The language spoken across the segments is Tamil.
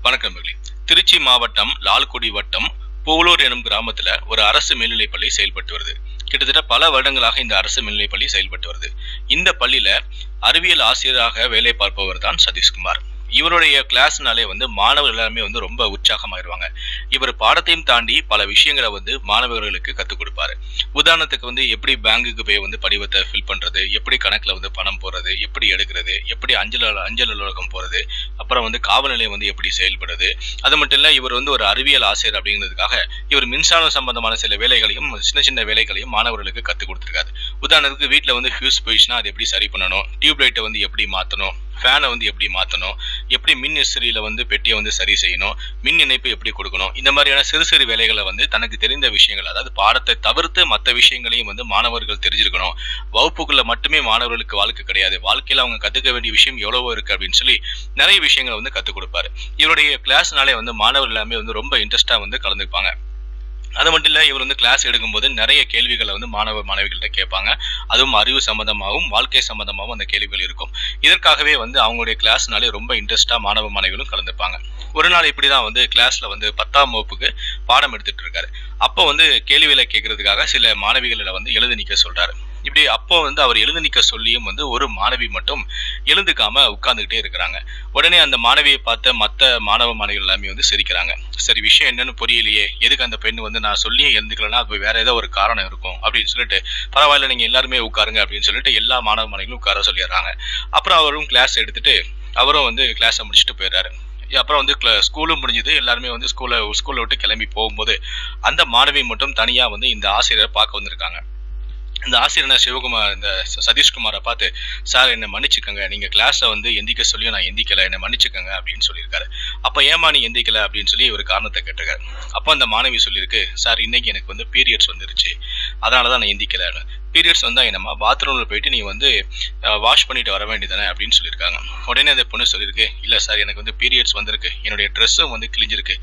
வணக்கம் மகளி. திருச்சி மாவட்டம் லால்குடி வட்டம் பூவலூர் எனும் கிராமத்துல ஒரு அரசு மேல்நிலைப்பள்ளி செயல்பட்டு வருது. கிட்டத்தட்ட பல வருடங்களாக இந்த அரசு மேல்நிலைப்பள்ளி செயல்பட்டு வருது. இந்த பள்ளியில அறிவியல் ஆசிரியராக வேலை பார்ப்பவர் தான் சதீஷ்குமார். இவருடைய கிளாஸ்னாலே மாணவர்கள் எல்லாருமே ரொம்ப உற்சாகமாயிருவாங்க. இவர் பாடத்தையும் தாண்டி பல விஷயங்களை மாணவர்களுக்கு கத்துக் கொடுப்பாரு. உதாரணத்துக்கு எப்படி பேங்குக்கு போய் படிவத்தை ஃபில் பண்றது, எப்படி கணக்குல பணம் போடுறது, எப்படி எடுக்கிறது, எப்படி அஞ்சல் அலுவலகம் போறது, அப்புறம் காவல் நிலையம் எப்படி செயல்படுறது. அது மட்டும் இல்ல, இவர் ஒரு அறிவியல் ஆசிரியர் அப்படிங்கிறதுக்காக இவர் மின்சாரம் சம்பந்தமான சில வேலைகளையும் சின்ன சின்ன வேலைகளையும் மாணவர்களுக்கு கத்துக் கொடுத்திருக்காரு. உதாரணத்துக்கு வீட்டுல ஃபியூஸ் போயிடுச்சுன்னா அது எப்படி சரி பண்ணணும், டியூப் லைட்டை எப்படி மாத்தணும், ஃபேனை எப்படி மாற்றணும், எப்படி மின் இஸ்திரியில் பெட்டியை சரி செய்யணும், மின் இணைப்பு எப்படி கொடுக்கணும், இந்த மாதிரியான சிறு சிறு வேலைகளை தனக்கு தெரிந்த விஷயங்கள், அதாவது பாடத்தை தவிர்த்து மற்ற விஷயங்களையும் மாணவர்கள் தெரிஞ்சிருக்கணும். வகுப்புக்குள்ள மட்டுமே மாணவர்களுக்கு வாழ்க்கை கிடையாது, வாழ்க்கையில் அவங்க கற்றுக்க வேண்டிய விஷயம் எவ்வளவோ இருக்கு அப்படின்னு சொல்லி நிறைய விஷயங்களை கற்றுக் கொடுப்பாரு. இவருடைய கிளாஸ்னாலே மாணவர்கள் எல்லாமே ரொம்ப இன்ட்ரெஸ்டாக கலந்துப்பாங்க. அது மட்டும் இல்ல, இவர் கிளாஸ் எடுக்கும்போது நிறைய கேள்விகளை மாணவ மாணவிகள்கிட்ட கேட்பாங்க. அதுவும் அறிவு சம்பந்தமாகவும் வாழ்க்கை சம்பந்தமாகவும் அந்த கேள்விகள் இருக்கும். இதற்காகவே அவங்களுடைய கிளாஸ்னாலே ரொம்ப இன்ட்ரெஸ்டா மாணவ மாணவிகளும் கலந்துப்பாங்க. ஒரு நாள் இப்படிதான் கிளாஸ்ல 10ஆம் வகுப்புக்கு பாடம் எடுத்துட்டு இருக்காரு. அப்போ கேள்விகளை கேட்கறதுக்காக சில மாணவிகளை எழுதி நிக்க சொல்றாரு. இப்படி அப்போ அவர் எழுந்து நிக்க சொல்லியும் ஒரு மாணவி மட்டும் எழுந்துக்காம உட்கார்ந்துகிட்டே இருக்கிறாங்க. உடனே அந்த மாணவியை பார்த்த மற்ற மாணவ மாணவிகள் எல்லாமே சிரிக்கிறாங்க. சரி, விஷயம் என்னன்னு புரியலையே, எதுக்கு அந்த பெண் நான் சொல்லியே எழுந்துக்கலன்னா அது வேற ஏதோ ஒரு காரணம் இருக்கும் அப்படின்னு சொல்லிட்டு, பரவாயில்ல நீங்க எல்லாருமே உட்காருங்க அப்படின்னு சொல்லிட்டு எல்லா மாணவ மாணவிகளும் உட்கார சொல்லிடுறாங்க. அப்புறம் அவரும் கிளாஸ் எடுத்துட்டு அவரும் கிளாஸை முடிச்சுட்டு போயிடுறாரு. அப்புறம் ஸ்கூலும் முடிஞ்சது. எல்லாருமே ஸ்கூலை விட்டு கிளம்பி போகும்போது அந்த மாணவி மட்டும் தனியா இந்த ஆசிரியரை பார்க்க வந்திருக்காங்க. இந்த ஆசிரியர் சிவகுமார் இந்த சதீஷ்குமாரை பார்த்து, சார் என்னை மன்னிச்சுக்கங்க, நீங்க கிளாஸ்ல எந்திக்க சொல்லியும் நான் எந்திக்கல, என்னை மன்னிச்சுக்கங்க அப்படின்னு சொல்லியிருக்காரு. அப்ப ஏமா நீ எந்திக்கல அப்படின்னு சொல்லி ஒரு காரணத்தை கேட்டிருக்காரு. அப்போ அந்த மாணவி சொல்லியிருக்கு, சார் இன்னைக்கு எனக்கு பீரியட்ஸ் வந்துருச்சு, அதனாலதான் நான் எந்திக்கல. பீரியட்ஸ் வந்தா என்னம்மா, பாத்ரூம்ல போயிட்டு நீ வாஷ் பண்ணிட்டு வர வேண்டியதானே அப்படின்னு சொல்லியிருக்காங்க. உடனே அந்த பொண்ணு சொல்லியிருக்கு, இல்ல சார் எனக்கு பீரியட்ஸ் வந்திருக்கு, என்னுடைய ட்ரெஸ்ஸும் கிழிஞ்சிருக்கு,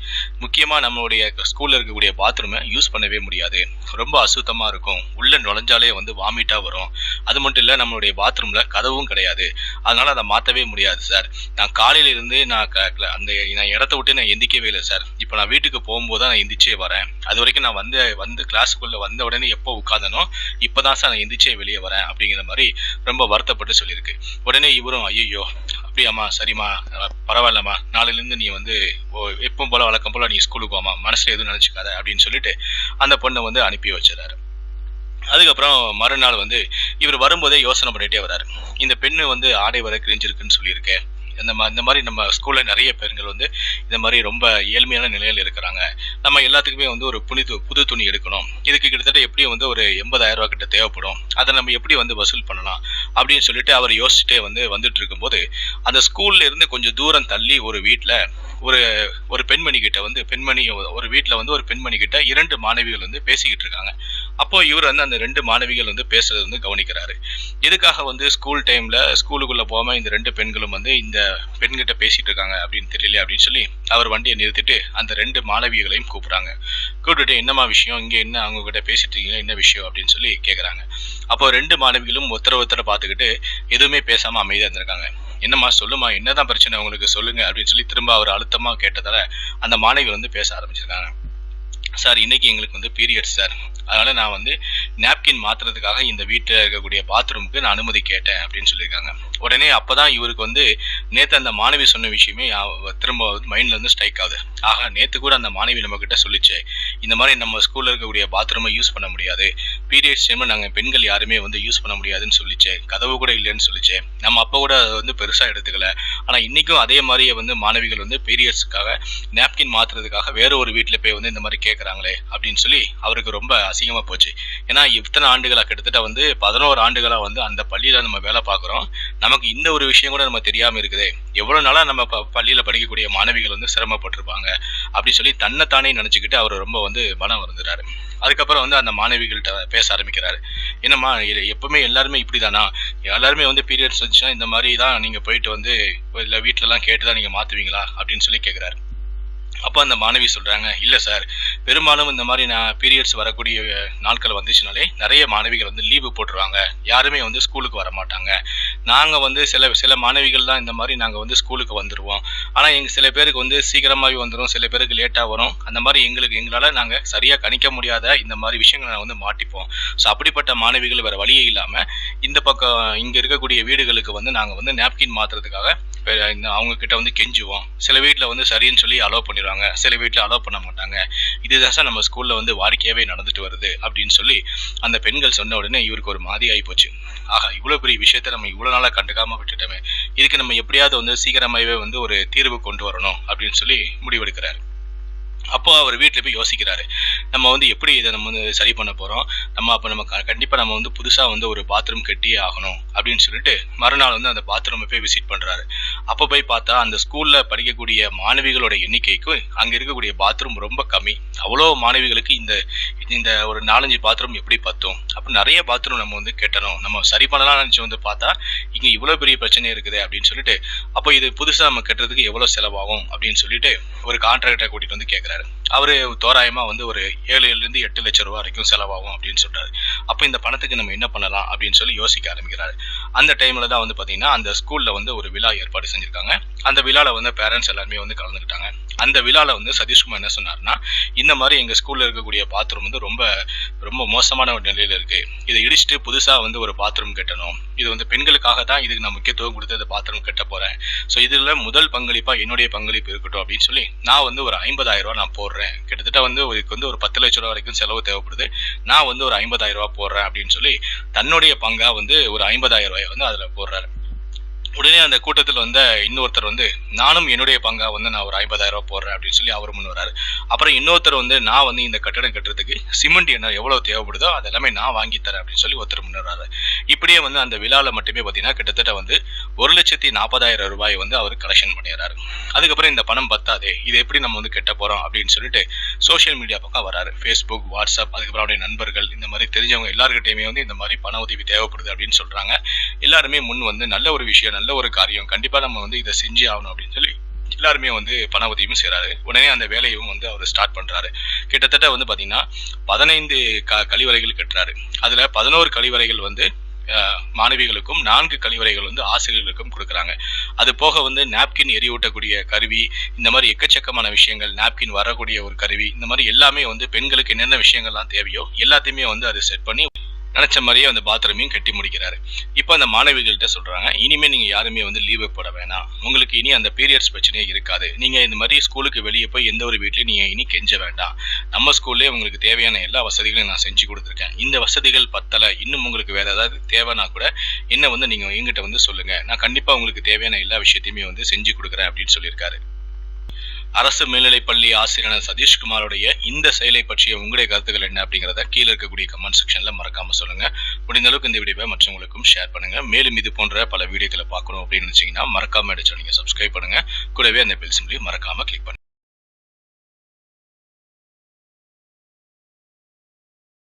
முக்கியமா நம்மளுடைய ஸ்கூல்ல இருக்கக்கூடிய பாத்ரூமை யூஸ் பண்ணவே முடியாது, ரொம்ப அசுத்தமா இருக்கும், உள்ள நுழைஞ்சாலே வாமிட்டா வரும், அது மட்டும் இல்ல நம்மளுடைய பாத்ரூம்ல கதவும் கிடையாது, அதனால அதை மாத்தவே முடியாது சார். நான் காலையில இருந்து நான் இடத்த விட்டு நான் எந்திக்கவே இல்லை சார், இப்போ நான் வீட்டுக்கு போகும்போது தான் நான் எந்திரிச்சே வரேன், அது வரைக்கும் நான் கிளாஸுக்குள்ள வந்த உடனே எப்போ உட்கார்ந்தனோ இப்பதான் சார் நான் எந்திரிச்சே வெளியே வரேன் அப்படிங்கிற மாதிரி ரொம்ப வருத்தப்பட்டு சொல்லியிருக்கு. உடனே இவரும், ஐயோ அப்படியாம்மா, சரிம்மா, பரவாயில்லம்மா, நாளையில இருந்து நீ எப்பவும் போல வழக்கம் போல நீ ஸ்கூலுக்கு வாமா, மனசுல எதுவும் நினைச்சுக்காத அப்படின்னு சொல்லிட்டு அந்த பொண்ணை அனுப்பி வச்சிடறாரு. அதுக்கப்புறம் மறுநாள் இவர் வரும்போதே யோசனை பண்ணிட்டே வர்றாரு. இந்த பெண்ணு ஆடை வர கிழிஞ்சிருக்குன்னு சொல்லியிருக்கேன், இந்த மாதிரி நம்ம ஸ்கூல்ல நிறைய பெண்கள் இந்த மாதிரி ரொம்ப ஏழ்மையான நிலையில இருக்கிறாங்க, நம்ம எல்லாத்துக்குமே ஒரு புது துணி எடுக்கணும், இதுக்கு கிட்டத்தட்ட எப்படியும் ஒரு 80,000 ரூபாய் கிட்ட தேவைப்படும், அதை நம்ம எப்படி வசூல் பண்ணலாம் அப்படின்னு சொல்லிட்டு அவர் யோசிச்சுட்டே வந்துட்டு இருக்கும்போது, அந்த ஸ்கூல்ல இருந்து கொஞ்சம் தூரம் தள்ளி ஒரு வீட்டுல ஒரு பெண்மணி கிட்ட ஒரு வீட்டுல ஒரு பெண்மணி கிட்ட 2 மாணவிகள் பேசிக்கிட்டு இருக்காங்க. அப்போ இவர் அந்த 2 மாணவிகள் பேசுறது கவனிக்கிறாரு. எதுக்காக ஸ்கூல் டைம்ல ஸ்கூலுக்குள்ள போகாம இந்த 2 பெண்களும் இந்த பெண்கிட்ட பேசிட்டு இருக்காங்க அப்படின்னு தெரியல அப்படின்னு சொல்லி அவர் வண்டியை நிறுத்திட்டு அந்த 2 மாணவிகளையும் கூப்பிடுறாங்க. கூப்பிட்டுட்டு, என்னமா விஷயம், இங்க என்ன அவங்க கிட்ட பேசிட்டு இருக்கீங்க, என்ன விஷயம் அப்படின்னு சொல்லி கேக்குறாங்க. அப்போ 2 மாணவிகளும் ஒருத்தர பார்த்துக்கிட்டு எதுவுமே பேசாம அமைதியா இருந்திருக்காங்க. என்னம்மா, சொல்லுமா, என்னதான் பிரச்சனை உங்களுக்கு, சொல்லுங்க அப்படின்னு சொல்லி திரும்ப அவர் அழுத்தமா கேட்டதால அந்த மாணவிகள் பேச ஆரம்பிச்சிருக்காங்க. சார், இன்னைக்கு எங்களுக்கு பீரியட்ஸ் சார், அதனால நான் நாப்கின் மாத்துறதுக்காக இந்த வீட்டில் இருக்கக்கூடிய பாத்ரூமுக்கு நான் அனுமதி கேட்டேன் அப்படின்னு சொல்லியிருக்காங்க. உடனே அப்பதான் இவருக்கு நேத்து அந்த மாணவி சொன்ன விஷயமே திரும்ப மைண்ட்ல ஸ்ட்ரைக் ஆகுது. ஆகா, நேத்து கூட அந்த மாணவி நம்ம கிட்ட சொல்லிச்சு, இந்த மாதிரி நம்ம ஸ்கூல்ல இருக்கக்கூடிய பாத்ரூமை யூஸ் பண்ண முடியாது, பீரியட்ஸ் டைம்ல நாங்க பெண்கள் யாருமே யூஸ் பண்ண முடியாதுன்னு சொல்லிச்சு, கதவு கூட இல்லைன்னு சொல்லிச்சு, நம்ம அப்ப கூட பெருசா எடுத்துக்கல, ஆனா இன்னைக்கும் அதே மாதிரியே மாணவிகள் பீரியட்ஸ்க்காக நாப்கின் மாத்துறதுக்காக வேற ஒரு வீட்டுல போய் இந்த மாதிரி கேட்கறாங்களே அப்படின்னு சொல்லி அவருக்கு ரொம்ப அசிங்கமா போச்சு. ஏன்னா இத்தனை ஆண்டுகளா, கிட்டத்தட்ட 11 ஆண்டுகளா அந்த பள்ளியில நம்ம வேலை பார்க்கிறோம், நமக்கு இந்த ஒரு விஷயம் கூட நம்ம தெரியாம இருக்குது, எவ்வளவு நாளா நம்ம பள்ளியில படிக்கக்கூடிய மாணவிகள் சிரமப்பட்டிருப்பாங்க அப்படின்னு சொல்லி தன்னைத்தானே நினைச்சுக்கிட்டு அவர் ரொம்ப மனம் வருந்துறாரு. அதுக்கப்புறம் அந்த மாணவிகள்கிட்ட பேச ஆரம்பிக்கிறாரு. என்னம்மா, எப்பவுமே எல்லாருமே இப்படிதானா, எல்லாருமே பீரியட்ஸ் வந்துச்சுன்னா இந்த மாதிரி தான் நீங்க போயிட்டு இல்ல வீட்டுல எல்லாம் கேட்டுதான் நீங்க மாத்துவீங்களா அப்படின்னு சொல்லி கேக்குறாரு. அப்போ அந்த மாணவி சொல்றாங்க, இல்ல சார், பெரும்பாலும் இந்த மாதிரி பீரியட்ஸ் வரக்கூடிய நாட்கள் வந்துச்சுனாலே நிறைய மாணவிகள் லீவு போட்டுருவாங்க, யாருமே ஸ்கூலுக்கு வர மாட்டாங்க, நாங்கள் வந்து சில மாணவிகள் தான் இந்த மாதிரி நாங்கள் வந்து ஸ்கூலுக்கு வந்துடுவோம், ஆனால் எங்கள் சில பேருக்கு வந்து சீக்கிரமாகவே வந்துடும், சில பேருக்கு லேட்டாக வரும். அந்த மாதிரி எங்களால் நாங்கள் சரியாக கணிக்க முடியாத இந்த மாதிரி விஷயங்களை நான் வந்து மாட்டிப்போம். ஸோ அப்படிப்பட்ட மாணவிகள் வேறு வழியே இல்லாமல் இந்த பக்கம் இங்கே இருக்கக்கூடிய வீடுகளுக்கு வந்து நாங்கள் வந்து நாப்கின் மாற்றுறதுக்காக அவங்க கிட்ட வந்து கெஞ்சுவோம். சில வீட்டில் வந்து சரின்னு சொல்லி அலோவ் பண்ணிடுவாங்க, சில வீட்டில் அலோவ் பண்ண மாட்டாங்க. இதுதான் சார் நம்ம ஸ்கூலில் வந்து வாடிக்கையாகவே நடந்துட்டு வருது அப்படின்னு சொல்லி அந்த பெண்கள் சொன்ன உடனே இவருக்கு ஒரு மாதிரி ஆகி போச்சு. ஆகா, இவ்வளோ பெரிய விஷயத்த நம்ம இவ்வளோ நாளாக கண்டுக்காமல் விட்டுட்டோமே, இதுக்கு நம்ம எப்படியாவது வந்து சீக்கிரமாகவே வந்து ஒரு தீர்வு கொண்டு வரணும் அப்படின்னு சொல்லி முடிவெடுக்கிறாரு. அப்போ அவர் வீட்டில் போய் யோசிக்கிறாரு, நம்ம வந்து எப்படி இதை நம்ம வந்து சரி பண்ண போகிறோம், நம்ம கண்டிப்பாக நம்ம வந்து புதுசாக வந்து ஒரு பாத்ரூம் கட்டியே ஆகணும் அப்படின்னு சொல்லிட்டு மறுநாள் வந்து அந்த பாத்ரூமை போய் விசிட் பண்ணுறாரு. அப்போ போய் பார்த்தா அந்த ஸ்கூலில் படிக்கக்கூடிய மாணவிகளோட எண்ணிக்கைக்கு அங்கே இருக்கக்கூடிய பாத்ரூம் ரொம்ப கம்மி. அவ்வளோ மாணவிகளுக்கு இந்த இந்த ஒரு 4-5 பாத்ரூம் எப்படி பத்தும்? அப்போ நிறைய பாத்ரூம் நம்ம வந்து கட்டணும், நம்ம சரி பண்ணலாம்னு நினச்சி வந்து பார்த்தா இங்கே இவ்வளோ பெரிய பிரச்சனை இருக்குது அப்படின்னு சொல்லிட்டு, அப்போ இது புதுசாக நம்ம கட்டுறதுக்கு எவ்வளோ செலவாகும் அப்படின்னு சொல்லிட்டு ஒரு கான்ட்ராக்டரை கூட்டிகிட்டு வந்து கேட்குறாரு. அவரு தோராயமா வந்து ஒரு 7 to 8 லட்சம் ரூபாய் வரைக்கும் செலவாகும் அப்படின்னு சொல்றாரு. அப்ப இந்த பணத்துக்கு நம்ம என்ன பண்ணலாம் அப்படின்னு சொல்லி யோசிக்க ஆரம்பிக்கிறாரு. அந்த டைம்ல தான் வந்து பாத்தீங்கன்னா அந்த ஸ்கூல்ல வந்து ஒரு விழா ஏற்பாடு செஞ்சிருக்காங்க. அந்த விழால வந்து பேரண்ட்ஸ் எல்லாருமே வந்து கலந்துக்கிட்டாங்க. அந்த விழால வந்து சதீஷ்குமார் என்ன சொன்னாருன்னா, இந்த மாதிரி எங்க ஸ்கூல்ல இருக்கக்கூடிய பாத்ரூம் வந்து ரொம்ப ரொம்ப மோசமான ஒரு நிலையில இருக்கு, இதை இடிச்சுட்டு புதுசா வந்து ஒரு பாத்ரூம் கட்டணும், இது வந்து பெண்களுக்காக தான் இதுக்கு நான் முக்கியத்துவம் கொடுத்து இந்த பாத்ரூம் கட்ட போறேன், ஸோ இதுல முதல் பங்களிப்பா என்னுடைய பங்களிப்பு இருக்கட்டும் அப்படின்னு சொல்லி நான் வந்து ஒரு 50,000 ரூபாய் நான் போடுறேன், கிட்டத்தட்ட வந்து இதுக்கு வந்து ஒரு 10 லட்சம் ரூபாய் வரைக்கும் செலவு தேவைப்படுது, நான் வந்து ஒரு 50,000 ரூபாய் போடுறேன் அப்படின்னு சொல்லி தன்னுடைய பங்கா வந்து ஒரு 50,000 ரூபாய் வந்து அதுல போடுறாரு. உடனே அந்த கூட்டத்தில் வந்து இன்னொருத்தர் வந்து நானும் என்னுடைய பங்கா வந்து நான் ஒரு 50,000 ரூபாய் போடுறேன் அப்படின்னு சொல்லி அவர் முன் வராரு. அப்புறம் இன்னொருத்தர் வந்து நான் வந்து இந்த கட்டடம் கட்டுறதுக்கு சிமெண்ட் என்ன எவ்வளவு தேவைப்படுதோ அதெல்லாமே நான் வாங்கி தரேன் அப்படின்னு சொல்லி ஒருத்தர் முன் வராரு. இப்படியே வந்து அந்த விழாவில் மட்டுமே பார்த்தீங்கன்னா கிட்டத்தட்ட வந்து 1,40,000 ரூபாய் வந்து அவர் கலெக்ஷன் பண்ணிடுறாரு. அதுக்கப்புறம் இந்த பணம் பத்தாதே, இதை எப்படி நம்ம வந்து கட்ட போறோம் அப்படின்னு சொல்லிட்டு சோசியல் மீடியா பக்கம் வராரு. ஃபேஸ்புக், வாட்ஸ்அப், அதுக்கப்புறம் அவருடைய நண்பர்கள், இந்த மாதிரி தெரிஞ்சவங்க எல்லாருக்கிட்டையுமே வந்து இந்த மாதிரி பண உதவி தேவைப்படுது அப்படின்னு சொல்றாங்க. எல்லாருமே முன் வந்து நல்ல ஒரு விஷயம், நல்ல ஒரு காரியம், கண்டிப்பா நம்ம வந்து இதை செஞ்சு ஆகணும் அப்படின்னு சொல்லி எல்லாருமே வந்து பண உதவியும் செய்யறாரு. உடனே அந்த வேலையும் வந்து அவர் ஸ்டார்ட் பண்றாரு. கிட்டத்தட்ட வந்து பாத்தீங்கன்னா 15 கழிவறைகள் கட்டுறாரு. அதுல 11 கழிவறைகள் வந்து மாணவிகளுக்கும் 4 கழிவறைகள் வந்து ஆசிரியர்களுக்கும் கொடுக்குறாங்க. அது போக வந்து நாப்கின் எரியூட்டக்கூடிய கருவி, இந்த மாதிரி எக்கச்சக்கமான விஷயங்கள், நாப்கின் வரக்கூடிய ஒரு கருவி, இந்த மாதிரி எல்லாமே வந்து பெண்களுக்கு என்னென்ன விஷயங்கள்லாம் தேவையோ எல்லாத்தையுமே வந்து அதை செட் பண்ணி நினைச்ச மாதிரியே அந்த பாத்ரூமையும் கட்டி முடிக்கிறாரு. இப்போ அந்த மாணவிகள்கிட்ட சொல்றாங்க, இனிமே நீங்க யாருமே வந்து லீவு போட வேணாம், உங்களுக்கு இனி அந்த பீரியட்ஸ் பிரச்சனையே இருக்காது, நீங்க இந்த மாதிரி ஸ்கூலுக்கு வெளியே போய் எந்த ஒரு வீட்லயும் நீங்க இனி கெஞ்ச வேண்டாம், நம்ம ஸ்கூல்லேயே உங்களுக்கு தேவையான எல்லா வசதிகளையும் நான் செஞ்சு கொடுத்துருக்கேன், இந்த வசதிகள் பத்தலை, இன்னும் உங்களுக்கு வேற ஏதாவது தேவைன்னா கூட என்ன வந்து நீங்க எங்கிட்ட வந்து சொல்லுங்க, நான் கண்டிப்பா உங்களுக்கு தேவையான எல்லா விஷயத்தையுமே வந்து செஞ்சு கொடுக்குறேன் அப்படின்னு சொல்லியிருக்காரு. அரசு மேல்நிலைப்பள்ளி ஆசிரியர் சதீஷ்குமாரோடைய இந்த செயலை பற்றிய உங்களுடைய கருத்துக்கள் என்ன அப்படிங்கிறத கீழே இருக்கக்கூடிய கமெண்ட் செக்ஷன்ல மறக்காம சொல்லுங்க. முடிந்த அளவுக்கு இந்த வீடியோவை மற்றவங்களுக்கும் ஷேர் பண்ணுங்க. மேலும் இது போன்ற பல வீடியோக்களை பார்க்கணும் அப்படின்னு நினைச்சீங்கன்னா மறக்காம நீங்க சப்ஸ்கிரைப் பண்ணுங்க. கூடவே அந்த பெல் சிம்பலையும் மறக்காம கிளிக் பண்ணுங்க.